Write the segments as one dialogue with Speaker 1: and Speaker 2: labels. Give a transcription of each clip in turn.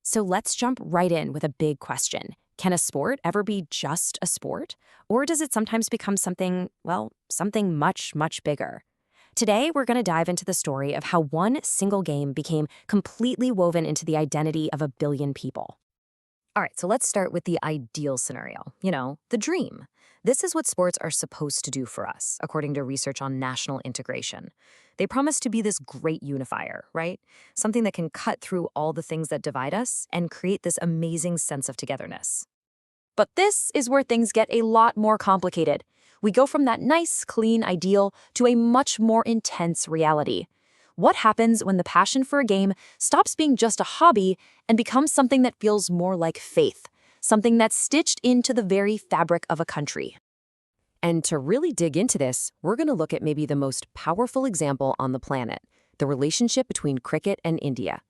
Speaker 1: So let's jump right in with a big question. Can a sport ever be just a sport? Or does it sometimes become something, well, something much, much bigger? Today, we're going to dive into the story of how one single game became completely woven into the identity of a billion people. All right, so let's start with the ideal scenario, the dream. This is what sports are supposed to do for us, according to research on national integration. They promise to be this great unifier, right? Something that can cut through all the things that divide us and create this amazing sense of togetherness. But this is where things get a lot more complicated. We go from that nice, clean ideal to a much more intense reality. What happens when the passion for a game stops being just a hobby and becomes something that feels more like faith, something that's stitched into the very fabric of a country? And to really dig into this, we're going to look at maybe the most powerful example on the planet, the relationship between cricket and India.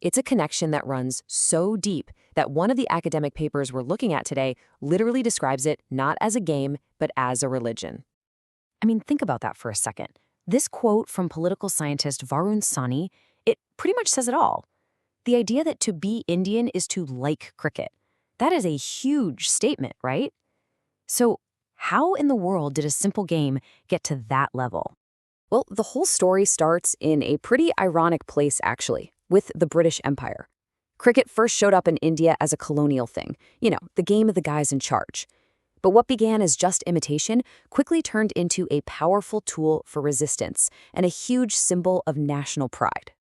Speaker 1: It's a connection that runs so deep that one of the academic papers we're looking at today literally describes it not as a game, but as a religion. I mean, think about that for a second. This quote from political scientist Varun Sani, it pretty much says it all. The idea that to be Indian is to like cricket. That is a huge statement, right? So how in the world did a simple game get to that level? Well, the whole story starts in a pretty ironic place, actually, with the British Empire. Cricket first showed up in India as a colonial thing, the game of the guys in charge. But what began as just imitation quickly turned into a powerful tool for resistance and a huge symbol of national pride.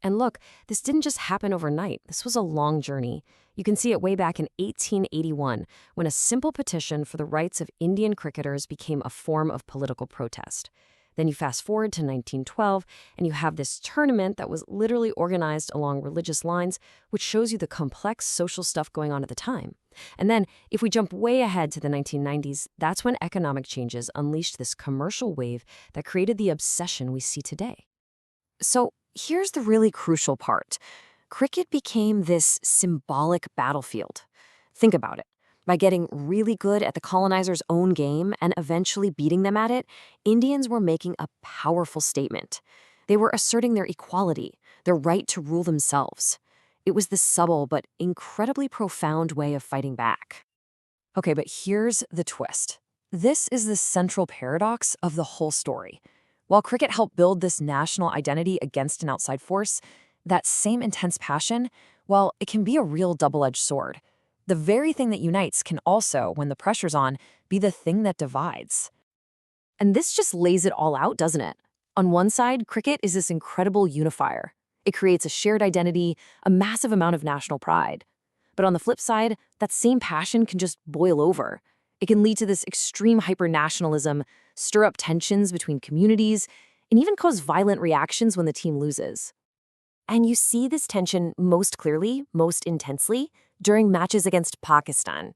Speaker 1: And look, this didn't just happen overnight. This was a long journey. You can see it way back in 1881, when a simple petition for the rights of Indian cricketers became a form of political protest. Then you fast forward to 1912, and you have this tournament that was literally organized along religious lines, which shows you the complex social stuff going on at the time. And then, if we jump way ahead to the 1990s, that's when economic changes unleashed this commercial wave that created the obsession we see today. So here's the really crucial part. Cricket became this symbolic battlefield. Think about it. By getting really good at the colonizers' own game and eventually beating them at it, Indians were making a powerful statement. They were asserting their equality, their right to rule themselves. It was this subtle but incredibly profound way of fighting back. Okay, but here's the twist. This is the central paradox of the whole story. While cricket helped build this national identity against an outside force, that same intense passion, well, it can be a real double-edged sword. The very thing that unites can also, when the pressure's on, be the thing that divides. And this just lays it all out, doesn't it? On one side, cricket is this incredible unifier. It creates a shared identity, a massive amount of national pride. But on the flip side, that same passion can just boil over. It can lead to this extreme hyper-nationalism, stir up tensions between communities, and even cause violent reactions when the team loses. And you see this tension most clearly, most intensely, during matches against Pakistan.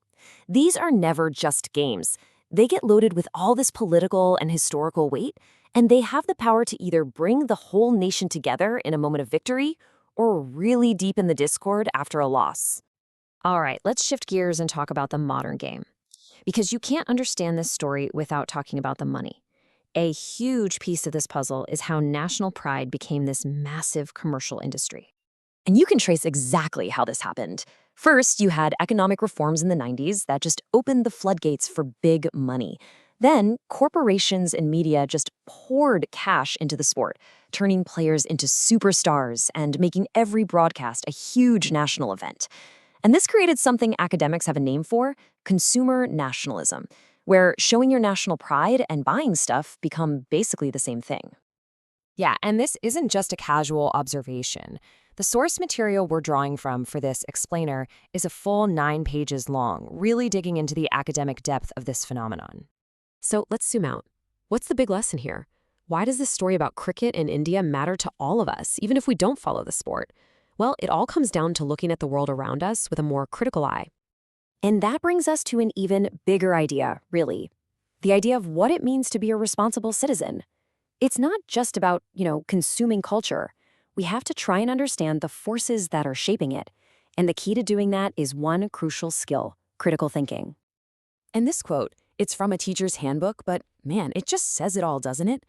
Speaker 1: These are never just games. They get loaded with all this political and historical weight, and they have the power to either bring the whole nation together in a moment of victory or really deepen the discord after a loss. All right, let's shift gears and talk about the modern game. Because you can't understand this story without talking about the money. A huge piece of this puzzle is how national pride became this massive commercial industry. And you can trace exactly how this happened. First, you had economic reforms in the 90s that just opened the floodgates for big money. Then, corporations and media just poured cash into the sport, turning players into superstars and making every broadcast a huge national event. And this created something academics have a name for: consumer nationalism, where showing your national pride and buying stuff become basically the same thing. Yeah, and this isn't just a casual observation. The source material we're drawing from for this explainer is a full 9 pages long, really digging into the academic depth of this phenomenon. So let's zoom out. What's the big lesson here? Why does this story about cricket in India matter to all of us, even if we don't follow the sport? Well, it all comes down to looking at the world around us with a more critical eye. And that brings us to an even bigger idea, really. The idea of what it means to be a responsible citizen. It's not just about, consuming culture. We have to try and understand the forces that are shaping it. And the key to doing that is one crucial skill: critical thinking. And this quote, it's from a teacher's handbook, but man, it just says it all, doesn't it?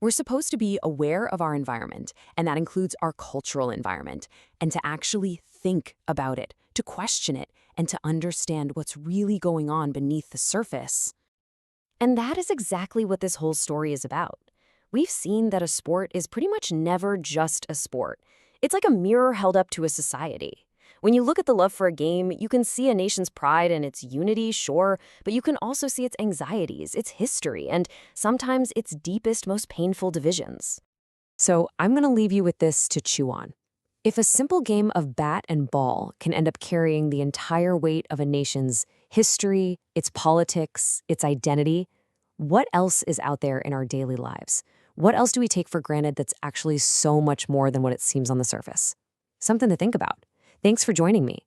Speaker 1: We're supposed to be aware of our environment, and that includes our cultural environment, and to actually think about it, to question it, and to understand what's really going on beneath the surface. And that is exactly what this whole story is about. We've seen that a sport is pretty much never just a sport. It's like a mirror held up to a society. When you look at the love for a game, you can see a nation's pride and its unity, sure, but you can also see its anxieties, its history, and sometimes its deepest, most painful divisions. So I'm going to leave you with this to chew on. If a simple game of bat and ball can end up carrying the entire weight of a nation's history, its politics, its identity, what else is out there in our daily lives? What else do we take for granted that's actually so much more than what it seems on the surface? Something to think about. Thanks for joining me.